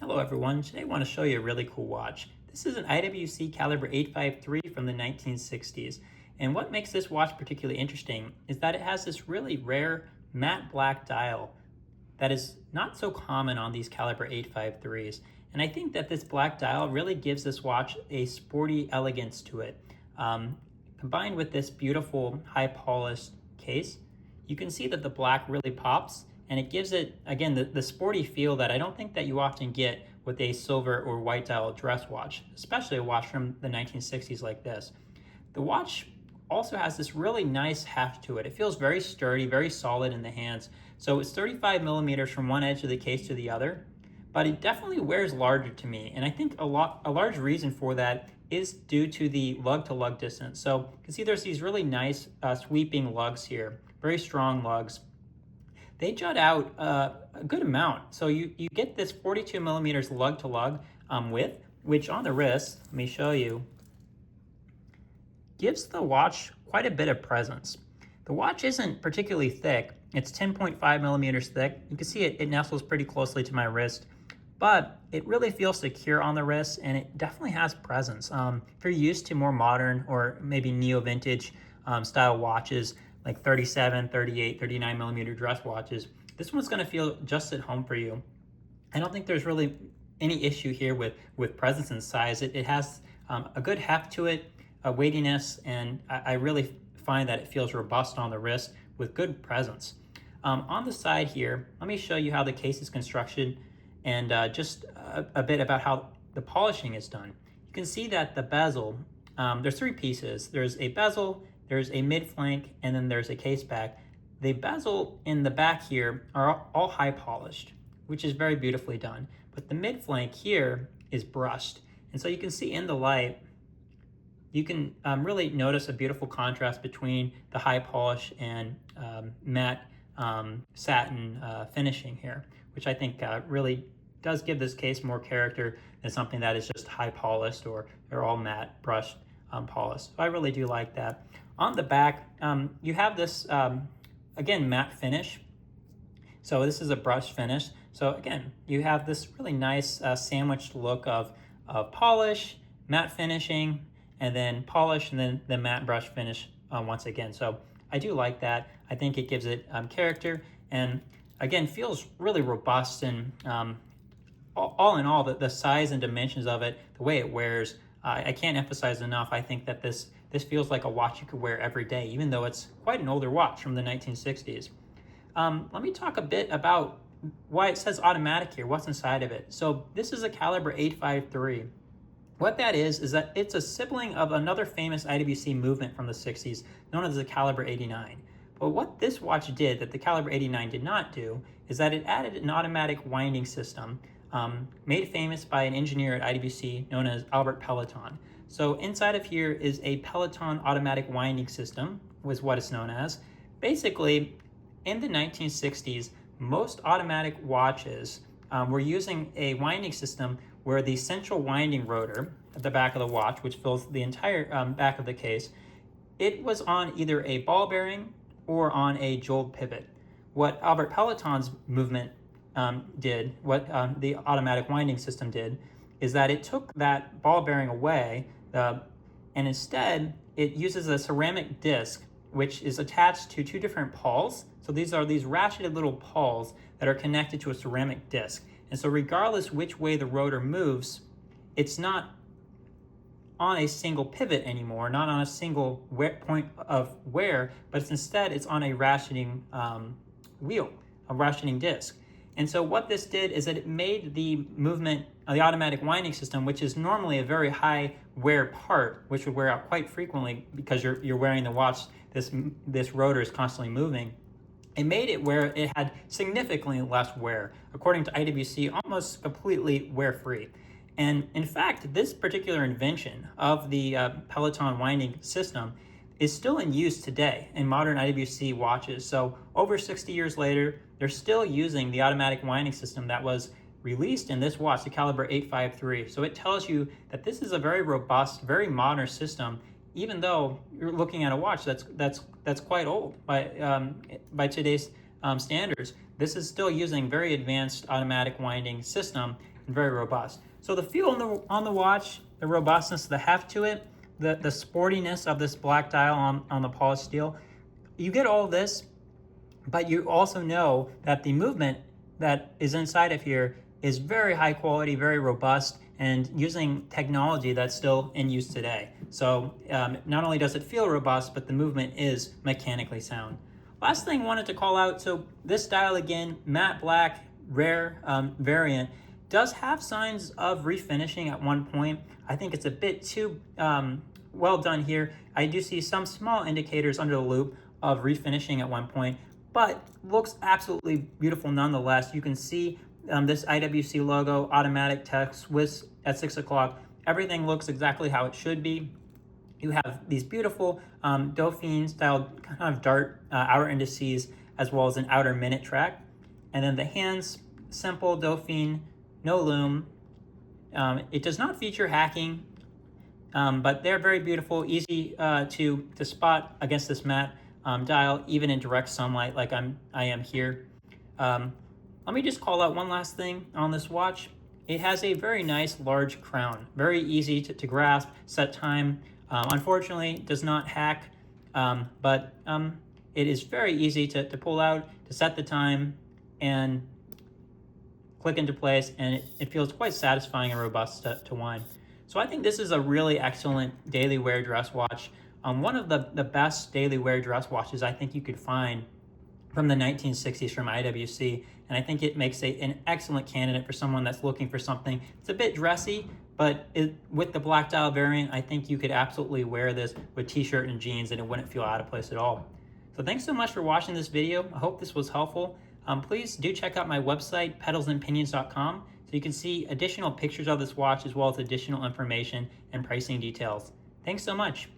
Hello everyone, today I want to show you a really cool watch. This is an IWC Caliber 853 from the 1960s. And what makes this watch particularly interesting is that it has this really rare matte black dial that is not so common on these Caliber 853s. And I think that this black dial really gives this watch a sporty elegance to it. Combined with this beautiful high polished case, you can see that the black really pops and it gives it, again, the sporty feel that I don't think that you often get with a silver or white dial dress watch, especially a watch from the 1960s like this. The watch also has this really nice heft to it. It feels very sturdy, very solid in the hands. So it's 35 millimeters from one edge of the case to the other, but it definitely wears larger to me. And I think a large reason for that is due to the lug-to-lug distance. So you can see there's these really nice sweeping lugs here, very strong lugs. They jut out a good amount. So you get this 42 millimeters lug to lug width, which on the wrist, let me show you, gives the watch quite a bit of presence. The watch isn't particularly thick. It's 10.5 millimeters thick. You can see it nestles pretty closely to my wrist, but it really feels secure on the wrist and it definitely has presence. If you're used to more modern or maybe neo-vintage style watches, like 37, 38, 39 millimeter dress watches, this one's gonna feel just at home for you. I don't think there's really any issue here with presence and size. It has a good heft to it, a weightiness, and I really find that it feels robust on the wrist with good presence. On the side here, let me show you how the case is constructed and just a bit about how the polishing is done. You can see that the bezel, there's three pieces. There's a bezel, there's a mid flank, and then there's a case back. The bezel in the back here are all high polished, which is very beautifully done. But the mid flank here is brushed. And so you can see in the light, you can really notice a beautiful contrast between the high polish and matte satin finishing here, which I think really does give this case more character than something that is just high polished or all matte brushed polished. So I really do like that. On the back, you have this, again, matte finish. So this is a brush finish. So again, you have this really nice sandwiched look of polish, matte finishing, and then polish, and then the matte brush finish once again. So I do like that. I think it gives it character, and again, feels really robust. And all in all, the size and dimensions of it, the way it wears, I can't emphasize enough. I think that this feels like a watch you could wear every day, even though it's quite an older watch from the 1960s. Let me talk a bit about why it says automatic here, what's inside of it. So this is a Caliber 853. What that is that it's a sibling of another famous IWC movement from the 60s known as the Caliber 89. But what this watch did that the Caliber 89 did not do is that it added an automatic winding system made famous by an engineer at IWC known as Albert Pellaton. So inside of here is a Pellaton automatic winding system, was what it's known as. Basically, in the 1960s, most automatic watches were using a winding system where the central winding rotor at the back of the watch, which fills the entire back of the case, it was on either a ball bearing or on a jeweled pivot. What Albert Pellaton's movement did, what the automatic winding system did, is that it took that ball bearing away and instead it uses a ceramic disc which is attached to two different pawls. So these are these ratcheted little pawls that are connected to a ceramic disc. And so regardless which way the rotor moves, it's not on a single pivot anymore, not on a single point of wear, but instead it's on a ratcheting wheel, a ratcheting disc. And so what this did is that it made the movement, the automatic winding system, which is normally a very high wear part, which would wear out quite frequently because you're wearing the watch, this rotor is constantly moving. It made it where it had significantly less wear, according to IWC, almost completely wear-free. And in fact, this particular invention of the Pellaton winding system is still in use today in modern IWC watches. So over 60 years later, they're still using the automatic winding system that was released in this watch, the Caliber 853. So it tells you that this is a very robust, very modern system, even though you're looking at a watch that's quite old by today's standards. This is still using very advanced automatic winding system, and very robust. So the feel on the watch, the robustness, the heft to it, the sportiness of this black dial on the polished steel, you get all this, but you also know that the movement that is inside of here is very high quality, very robust, and using technology that's still in use today. So not only does it feel robust, but the movement is mechanically sound. Last thing I wanted to call out, so this dial again, matte black, rare variant, does have signs of refinishing at one point. I think it's a bit too well done here. I do see some small indicators under the loop of refinishing at one point, but looks absolutely beautiful nonetheless. You can see this IWC logo, automatic text, Swiss at 6 o'clock. Everything looks exactly how it should be. You have these beautiful Dauphine style kind of dart outer indices, as well as an outer minute track. And then the hands, simple Dauphine, no loom. It does not feature hacking, but they're very beautiful, easy to spot against this matte dial, even in direct sunlight like I am here. Let me just call out one last thing on this watch. It has a very nice large crown, very easy to grasp, set time. Unfortunately, does not hack, but it is very easy to pull out, to set the time, and click into place, and it feels quite satisfying and robust to wind. So I think this is a really excellent daily wear dress watch. One of the best daily wear dress watches I think you could find from the 1960s from IWC, and I think it makes an excellent candidate for someone that's looking for something. It's a bit dressy, but with the black dial variant, I think you could absolutely wear this with t-shirt and jeans and it wouldn't feel out of place at all. So thanks so much for watching this video. I hope this was helpful. Please do check out my website, pedalsandpinions.com, so you can see additional pictures of this watch as well as additional information and pricing details. Thanks so much.